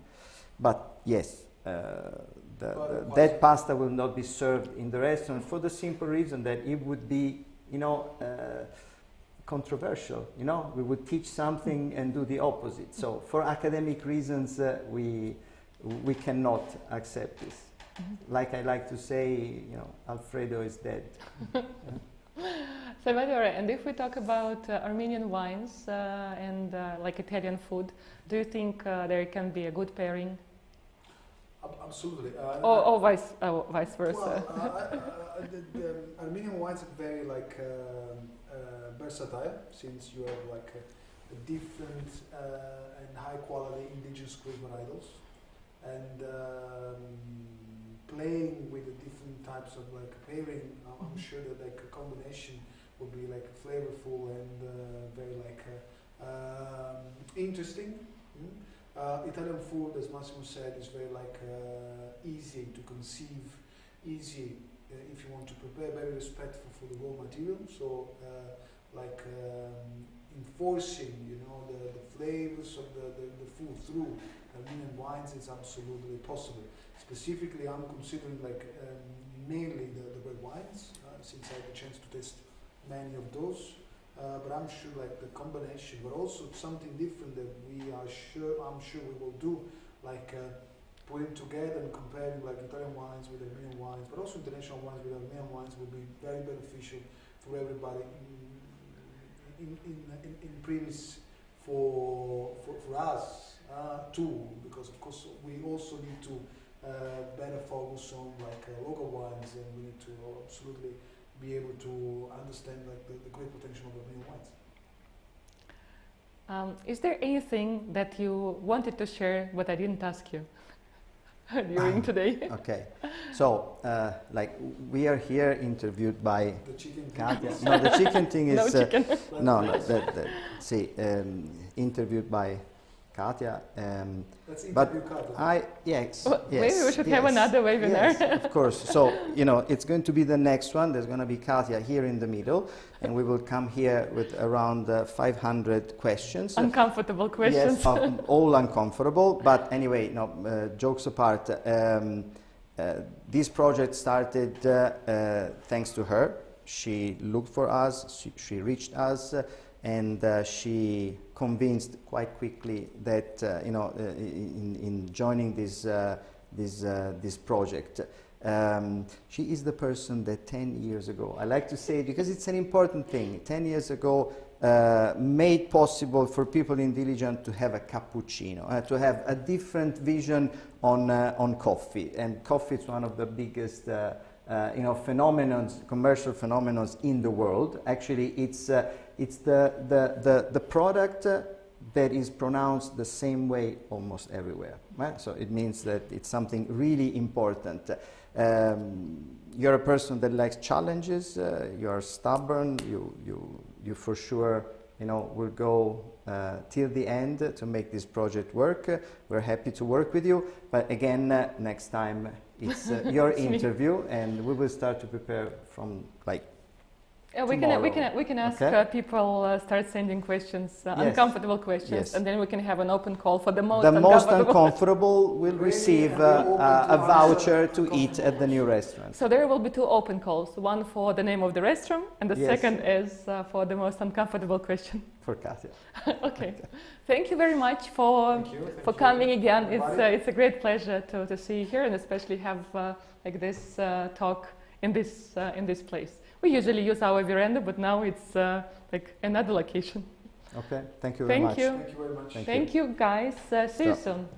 But yes, that pasta will not be served in the restaurant for the simple reason that it would be, you know, controversial. You know, we would teach something and do the opposite. So for academic reasons, we cannot accept this. Like I like to say, you know, Alfredo is dead. Salvatore, and if we talk about Armenian wines and like Italian food, do you think there can be a good pairing? Absolutely. Or vice versa? Well, the Armenian wines are very like versatile, since you have like a different and high quality indigenous grape varietals, and playing with the different types of like pairing. I'm sure that like a combination will be like flavorful and very like interesting. Italian food, as Massimo said, is very like easy to conceive, easy if you want to prepare, very respectful for the raw material. So like enforcing, you know, the flavors of the food through Armenian wines is absolutely possible. Specifically, I'm considering like mainly the red wines, since I had a chance to taste many of those. But I'm sure like the combination, but also something different that I'm sure we will do, like putting together and comparing like Italian wines with Armenian wines, but also international wines with Armenian wines will be very beneficial for everybody in previous for us too, because of course we also need to better focus on like local wines, and we need to absolutely be able to understand like the great potential of Armenian wines. Is there anything that you wanted to share but I didn't ask you during today? Okay, so like we are here interviewed by the chicken Katya. No, the chicken thing is no chicken. Interviewed by Katya. Let's interview Katya. Yes. Maybe we should have another webinar. Yes, of course. So, you know, it's going to be the next one. There's going to be Katya here in the middle, and we will come here with around 500 questions. Uncomfortable questions. Yes, all uncomfortable. But anyway, no, jokes apart, this project started thanks to her. She looked for us, she reached us, and she convinced quite quickly that you know, in joining this project. She is the person that 10 years ago, I like to say it because it's an important thing, 10 years ago made possible for people in Dilijan to have a cappuccino, to have a different vision on coffee. And coffee is one of the biggest commercial phenomena in the world. Actually, it's the product that is pronounced the same way almost everywhere. Right? So it means that it's something really important. You're a person that likes challenges. You're stubborn. You for sure, will go till the end to make this project work. We're happy to work with you. But again, next time it's your interview, and we will start to prepare from we can ask people start sending questions, yes. uncomfortable questions, yes. and then we can have an open call for the most uncomfortable will receive a voucher to eat at the new restaurant. So there will be 2 open calls, one for the name of the restaurant, and the yes. second is for the most uncomfortable question. For Katya. Okay. Thank you very much for coming again. It's a great pleasure to see you here, and especially have this talk in this place. We usually use our veranda, but now it's another location. Okay, thank you very much. Thank you very much. Thank you, guys. See you soon.